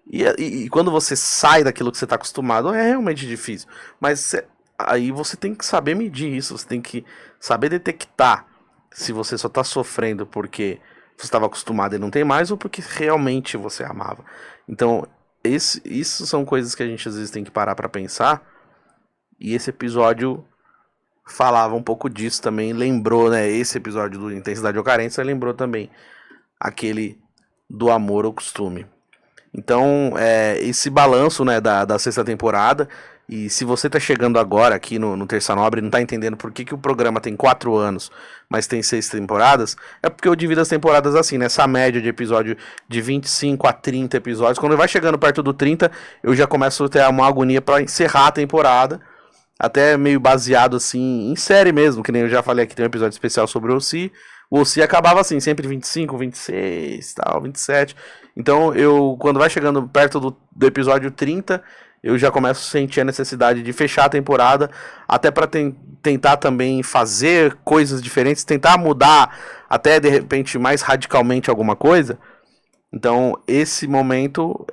E quando você sai daquilo que você está acostumado, é realmente difícil. Mas aí você tem que saber medir isso. Você tem que saber detectar se você só está sofrendo porque você estava acostumado e não tem mais, ou porque realmente você amava. Então, isso são coisas que a gente às vezes tem que parar para pensar. E esse episódio falava um pouco disso também. Lembrou, né? Esse episódio do Intensidade ou Carência lembrou também aquele do amor ou costume. Então, esse balanço, né, da sexta temporada. E se você tá chegando agora aqui no Terça Nobre e não tá entendendo por que o programa tem 4 anos, mas tem 6 temporadas, é porque eu divido as temporadas assim, nessa média de episódio de 25 a 30 episódios. Quando vai chegando perto do 30, eu já começo a ter uma agonia para encerrar a temporada, até meio baseado assim, em série mesmo, que nem eu já falei aqui, tem um episódio especial sobre o OC. O OC acabava assim, sempre 25, 26, tal, 27. Então, quando vai chegando perto do episódio 30, eu já começo a sentir a necessidade de fechar a temporada, até para tentar também fazer coisas diferentes, tentar mudar até de repente mais radicalmente alguma coisa. Então esse momento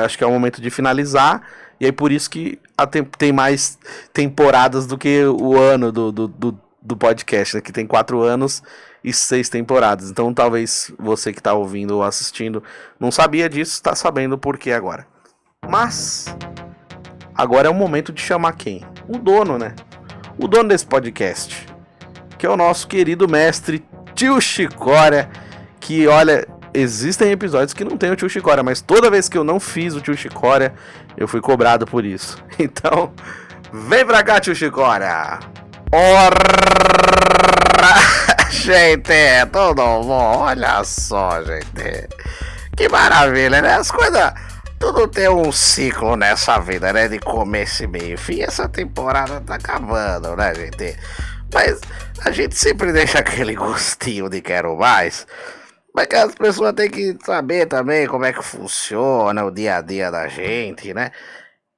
acho que é o momento de finalizar, e aí por isso que tem mais temporadas do que o ano do podcast, né, que tem 4 anos e 6 temporadas. Então talvez você que está ouvindo ou assistindo não sabia disso, está sabendo por que agora. Mas agora é o momento de chamar quem? O dono, né? O dono desse podcast, que é o nosso querido mestre Tio Chicória, que olha, existem episódios que não tem o tio Chicória, mas toda vez que eu não fiz o tio Chicória, eu fui cobrado por isso. Então, vem pra cá, tio Chicória! Gente, tudo bom? Olha só, gente. Que maravilha, né? As coisas... Tudo tem um ciclo nessa vida, né? De começo e meio e fim. Essa temporada tá acabando, né, gente? Mas a gente sempre deixa aquele gostinho de quero mais. Mas que as pessoas têm que saber também como é que funciona o dia a dia da gente, né?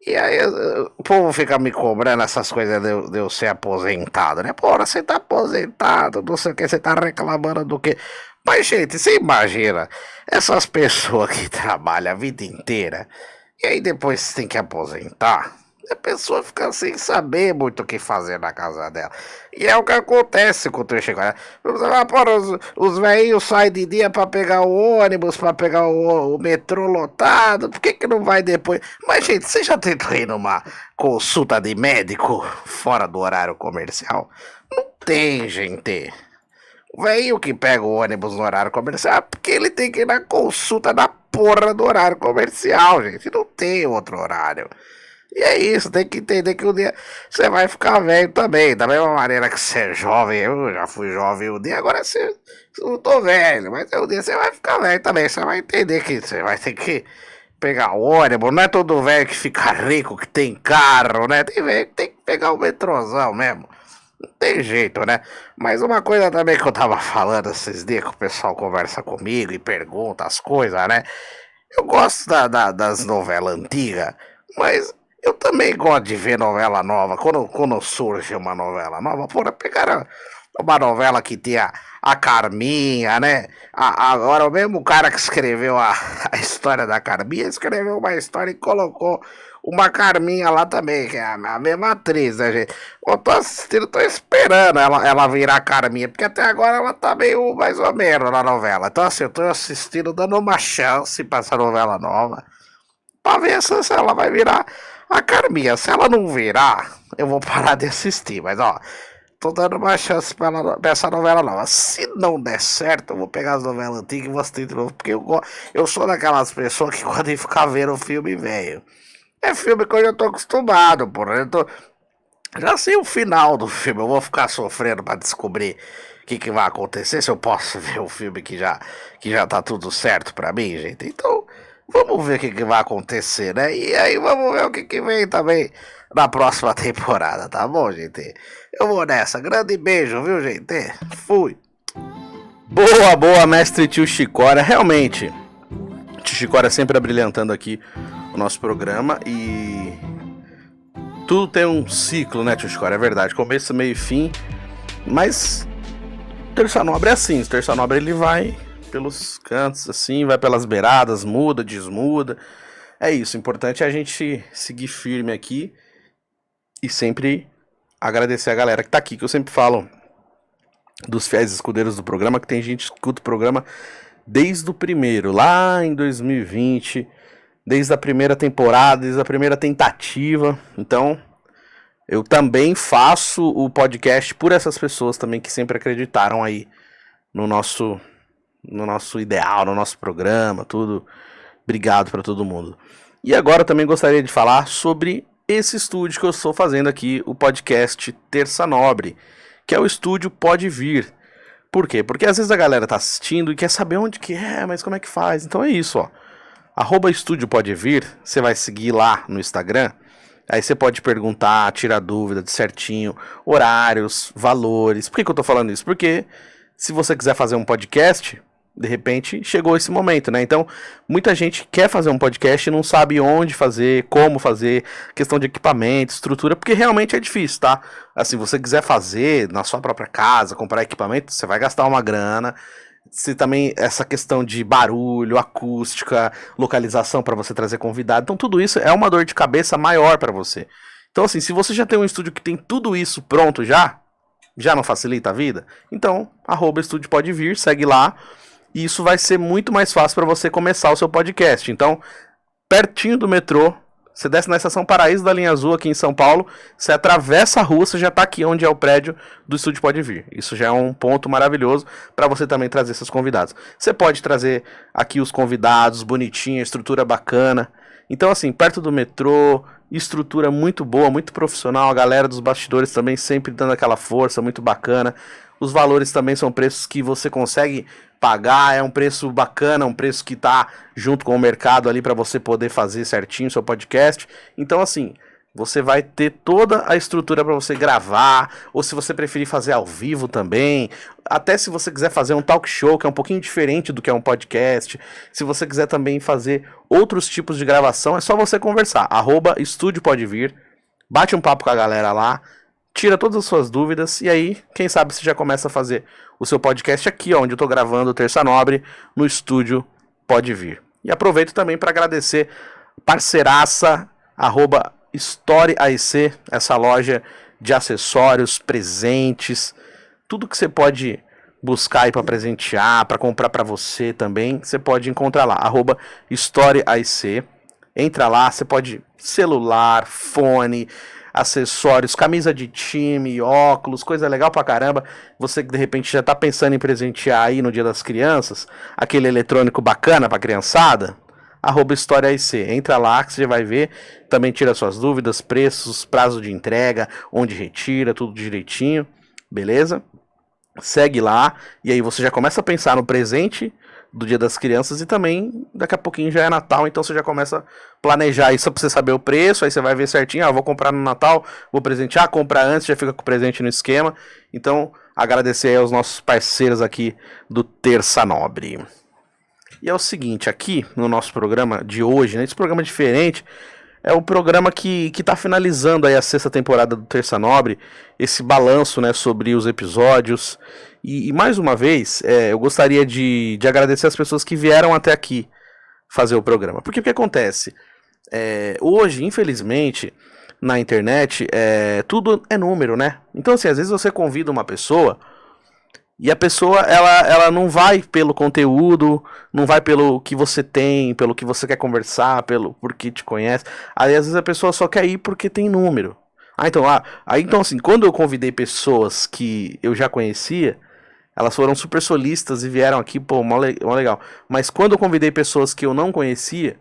E aí o povo fica me cobrando essas coisas de eu ser aposentado, né? Porra, você tá aposentado, não sei o que, você tá reclamando do quê? Mas, gente, você imagina essas pessoas que trabalham a vida inteira e aí depois tem que aposentar? A pessoa fica sem saber muito o que fazer na casa dela. E é o que acontece com o teu Chicória. Os velhinhos saem de dia pra pegar o ônibus, pra pegar o metrô lotado. Por que não vai depois? Mas, gente, você já tentou ir numa consulta de médico fora do horário comercial? Não tem, gente. O velhinho que pega o ônibus no horário comercial é porque ele tem que ir na consulta da porra do horário comercial, gente. Não tem outro horário. E é isso, tem que entender que um dia você vai ficar velho também. Da mesma maneira que você é jovem, eu já fui jovem um dia, agora eu não tô velho. Mas um dia você vai ficar velho também. Você vai entender que você vai ter que pegar o ônibus. Não é todo velho que fica rico, que tem carro, né? Tem velho que tem que pegar o metrôzão mesmo. Não tem jeito, né? Mas uma coisa também que eu tava falando esses dias, que o pessoal conversa comigo e pergunta as coisas, né? Eu gosto das novelas antigas, mas eu também gosto de ver novela nova. Quando surge uma novela nova, porra, pegaram uma novela que tinha a Carminha, né? Agora o mesmo cara que escreveu a história da Carminha, escreveu uma história e colocou uma Carminha lá também, que é a mesma atriz, né, gente? Eu tô assistindo, tô esperando ela virar a Carminha, porque até agora ela tá meio mais ou menos na novela. Então assim, eu tô assistindo, dando uma chance pra essa novela nova, pra ver se ela vai virar a Carminha. Se ela não virar, eu vou parar de assistir, mas ó, tô dando uma chance pra essa novela nova. Se não der certo, eu vou pegar as novelas antigas e vou assistir de novo, porque eu sou daquelas pessoas que podem ficar vendo o filme velho. É filme que eu já tô acostumado, porra. Já sei o final do filme, eu vou ficar sofrendo pra descobrir o que vai acontecer, se eu posso ver o filme que já tá tudo certo pra mim, gente. Então, vamos ver o que vai acontecer, né? E aí vamos ver o que vem também na próxima temporada, tá bom, gente? Eu vou nessa. Grande beijo, viu, gente? Fui. Boa, mestre tio Chicória. Realmente, tio Chicória sempre abrilhantando aqui o nosso programa e tudo tem um ciclo, né, tio Chicória? É verdade, começo, meio e fim. Mas Terça Nobre é assim, o Terça Nobre ele vai pelos cantos assim, vai pelas beiradas, muda, desmuda. É isso, o importante é a gente seguir firme aqui e sempre agradecer a galera que tá aqui, que eu sempre falo dos fiéis escudeiros do programa, que tem gente que escuta o programa desde o primeiro, lá em 2020, desde a primeira temporada, desde a primeira tentativa. Então, eu também faço o podcast por essas pessoas também que sempre acreditaram aí no nosso ideal, no nosso programa, tudo. Obrigado para todo mundo. E agora também gostaria de falar sobre esse estúdio que eu estou fazendo aqui, o podcast Terça Nobre, que é o estúdio Pode Vir. Por quê? Porque às vezes a galera tá assistindo e quer saber onde que é, mas como é que faz. Então é isso, ó. @estúdio Pode Vir, você vai seguir lá no Instagram. Aí você pode perguntar, tirar dúvida de certinho, horários, valores. Por que eu tô falando isso? Porque se você quiser fazer um podcast, de repente chegou esse momento, né? Então, muita gente quer fazer um podcast e não sabe onde fazer, como fazer, questão de equipamento, estrutura, porque realmente é difícil, tá? Assim, você quiser fazer na sua própria casa, comprar equipamento, você vai gastar uma grana. Se também essa questão de barulho, acústica, localização para você trazer convidado, então tudo isso é uma dor de cabeça maior para você. Então assim, se você já tem um estúdio que tem tudo isso pronto já não facilita a vida? Então, @estúdio Pode Vir, segue lá, e isso vai ser muito mais fácil para você começar o seu podcast. Então, pertinho do metrô, Você desce na Estação Paraíso da linha azul aqui em São Paulo, você atravessa a rua, você já tá aqui onde é o prédio do Estúdio Pode Vir. Isso já é um ponto maravilhoso para você também trazer seus convidados. Você pode trazer aqui os convidados, bonitinha, estrutura bacana. Então assim, perto do metrô, estrutura muito boa, muito profissional, a galera dos bastidores também sempre dando aquela força, muito bacana. Os valores também são preços que você consegue pagar, é um preço bacana, um preço que tá junto com o mercado ali para você poder fazer certinho o seu podcast. Então assim, você vai ter toda a estrutura para você gravar, ou se você preferir fazer ao vivo também, até se você quiser fazer um talk show, que é um pouquinho diferente do que é um podcast, se você quiser também fazer outros tipos de gravação, é só você conversar, @Estúdio Pode Vir, bate um papo com a galera lá, tira todas as suas dúvidas, e aí, quem sabe você já começa a fazer o seu podcast aqui, ó, onde eu tô gravando o Terça Nobre, no Estúdio Pode Vir. E aproveito também para agradecer parceiraça, @StoryAEC, essa loja de acessórios, presentes, tudo que você pode buscar aí para presentear, para comprar para você também, você pode encontrar lá, @StoryAEC. Entra lá, você pode celular, fone, acessórios, camisa de time, óculos, coisa legal pra caramba. Você que de repente já tá pensando em presentear aí no Dia das Crianças, aquele eletrônico bacana pra criançada, @StoryAEC. Entra lá que você vai ver, também tira suas dúvidas, preços, prazo de entrega, onde retira, tudo direitinho, beleza? Segue lá, e aí você já começa a pensar no presente do Dia das Crianças e também daqui a pouquinho já é Natal, então você já começa a planejar isso pra você saber o preço, aí você vai ver certinho, vou comprar no Natal, vou presentear, comprar antes, já fica com o presente no esquema. Então, agradecer aí aos nossos parceiros aqui do Terça Nobre. E é o seguinte, aqui no nosso programa de hoje, né, esse programa diferente, é o programa que tá finalizando aí a 6ª temporada do Terça Nobre, esse balanço, né, sobre os episódios. E mais uma vez, eu gostaria de agradecer as pessoas que vieram até aqui fazer o programa. Porque o que acontece? Hoje, infelizmente, na internet, tudo é número, né? Então, assim, às vezes você convida uma pessoa e a pessoa, ela não vai pelo conteúdo, não vai pelo que você tem, pelo que você quer conversar, por que te conhece. Aí, às vezes, a pessoa só quer ir porque tem número. Então, assim, quando eu convidei pessoas que eu já conhecia, elas foram super solistas e vieram aqui, pô, mó legal. Mas quando eu convidei pessoas que eu não conhecia,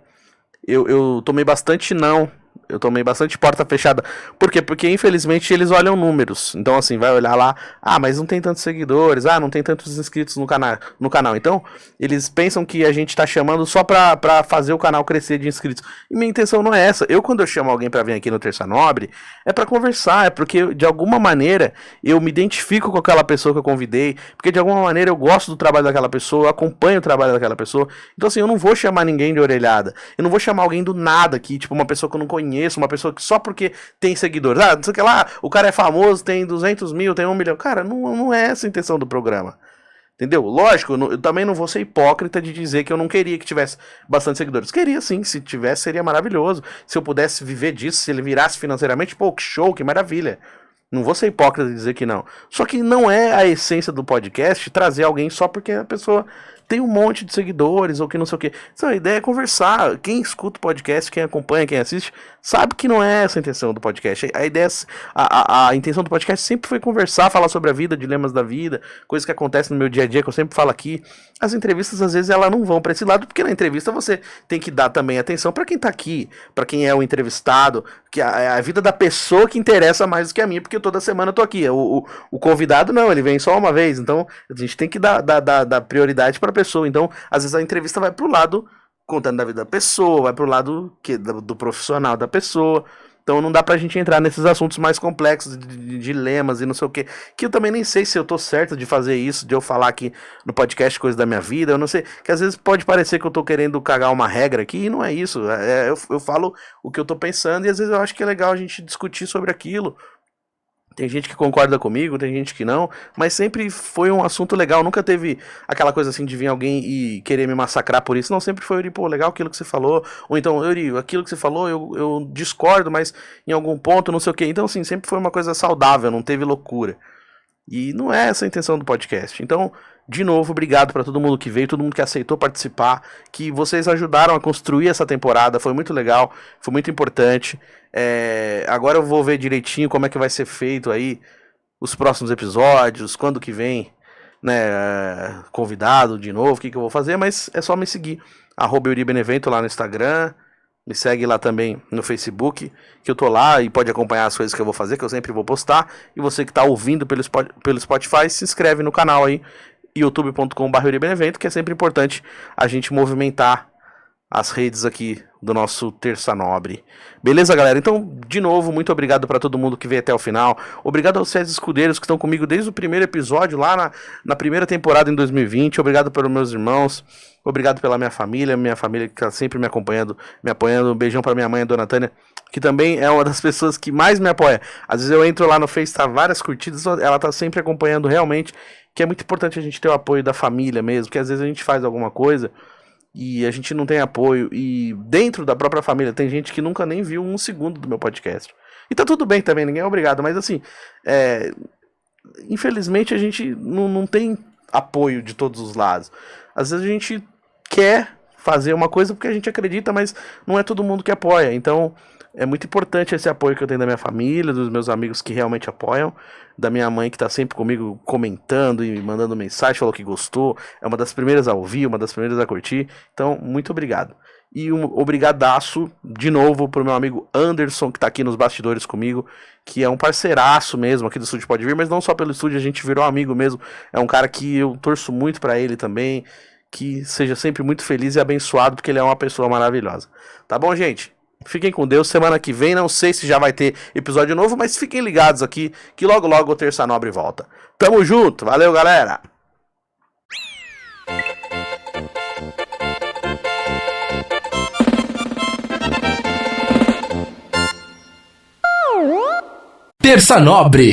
eu tomei bastante não. Eu tomei bastante porta fechada. Por quê? Porque, infelizmente, eles olham números. Então, assim, vai olhar lá, mas não tem tantos seguidores, não tem tantos inscritos no canal. Então, eles pensam que a gente tá chamando só pra fazer o canal crescer de inscritos. E minha intenção não é essa. Quando eu chamo alguém pra vir aqui no Terça Nobre, é pra conversar, é porque, de alguma maneira, eu me identifico com aquela pessoa que eu convidei, porque, de alguma maneira, eu gosto do trabalho daquela pessoa, eu acompanho o trabalho daquela pessoa. Então, assim, eu não vou chamar ninguém de orelhada. Eu não vou chamar alguém do nada aqui, tipo, uma pessoa que eu não conheço, uma pessoa que só porque tem seguidores, não sei o que lá, o cara é famoso, tem 200 mil, tem 1 milhão, cara, não é essa a intenção do programa, entendeu? Lógico, eu também não vou ser hipócrita de dizer que eu não queria que tivesse bastante seguidores, queria sim, se tivesse seria maravilhoso, se eu pudesse viver disso, se ele virasse financeiramente, pô, que show, que maravilha. Não vou ser hipócrita de dizer que não. Só que não é a essência do podcast trazer alguém só porque a pessoa tem um monte de seguidores ou que não sei o quê. Então, a ideia é conversar. Quem escuta o podcast, quem acompanha, quem assiste, sabe que não é essa a intenção do podcast. A ideia, a intenção do podcast sempre foi conversar, falar sobre a vida, dilemas da vida, coisas que acontecem no meu dia a dia, que eu sempre falo aqui. As entrevistas, às vezes, elas não vão para esse lado, porque na entrevista você tem que dar também atenção para quem tá aqui, para quem é o entrevistado, que a vida da pessoa que interessa mais do que a minha, porque toda semana eu tô aqui. O convidado não, ele vem só uma vez, então a gente tem que dar prioridade para a pessoa. Então, às vezes a entrevista vai pro lado contando da vida da pessoa, vai pro lado do profissional da pessoa. Então não dá pra gente entrar nesses assuntos mais complexos, de dilemas e não sei o que eu também nem sei se eu tô certo de fazer isso, de eu falar aqui no podcast coisas da minha vida, eu não sei, que às vezes pode parecer que eu tô querendo cagar uma regra aqui, e não é isso, eu falo o que eu tô pensando, e às vezes eu acho que é legal a gente discutir sobre aquilo. Tem gente que concorda comigo, tem gente que não, mas sempre foi um assunto legal, nunca teve aquela coisa assim de vir alguém e querer me massacrar por isso, não, sempre foi, Yuri, pô, legal aquilo que você falou, ou então, Yuri, aquilo que você falou, eu discordo, mas em algum ponto, não sei o que, então assim, sempre foi uma coisa saudável, não teve loucura, e não é essa a intenção do podcast, então de novo, obrigado para todo mundo que veio, todo mundo que aceitou participar, que vocês ajudaram a construir essa temporada, foi muito legal, foi muito importante. Agora eu vou ver direitinho como é que vai ser feito aí os próximos episódios, quando que vem, né, convidado de novo, o que eu vou fazer, mas é só me seguir, @euribenevento lá no Instagram, me segue lá também no Facebook, que eu tô lá e pode acompanhar as coisas que eu vou fazer, que eu sempre vou postar, e você que tá ouvindo pelo Spotify, se inscreve no canal aí, youtube.com/euribenevento, que é sempre importante a gente movimentar as redes aqui do nosso Terça Nobre. Beleza, galera? Então, de novo, muito obrigado para todo mundo que veio até o final. Obrigado aos 7 escudeiros que estão comigo desde o primeiro episódio, lá na primeira temporada em 2020. Obrigado pelos meus irmãos. Obrigado pela minha família que está sempre me acompanhando, me apoiando. Um beijão para minha mãe, a Dona Tânia, que também é uma das pessoas que mais me apoia. Às vezes eu entro lá no Face, tá várias curtidas, ela tá sempre acompanhando realmente, que é muito importante a gente ter o apoio da família mesmo, porque às vezes a gente faz alguma coisa e a gente não tem apoio, e dentro da própria família tem gente que nunca nem viu um segundo do meu podcast. E tá tudo bem também, ninguém é obrigado, mas assim, infelizmente a gente não tem apoio de todos os lados. Às vezes a gente quer fazer uma coisa porque a gente acredita, mas não é todo mundo que apoia. Então é muito importante esse apoio que eu tenho da minha família, dos meus amigos que realmente apoiam, da minha mãe que tá sempre comigo comentando e mandando mensagem, falou que gostou, é uma das primeiras a ouvir, uma das primeiras a curtir. Então, muito obrigado. E um obrigadaço de novo pro meu amigo Anderson, que tá aqui nos bastidores comigo, que é um parceiraço mesmo aqui do Estúdio Pode Vir, mas não só pelo estúdio, a gente virou amigo mesmo. É um cara que eu torço muito pra ele também, que seja sempre muito feliz e abençoado, porque ele é uma pessoa maravilhosa. Tá bom, gente? Fiquem com Deus, semana que vem, não sei se já vai ter episódio novo, mas fiquem ligados aqui, que logo logo o Terça Nobre volta. Tamo junto, valeu, galera! Terça Nobre.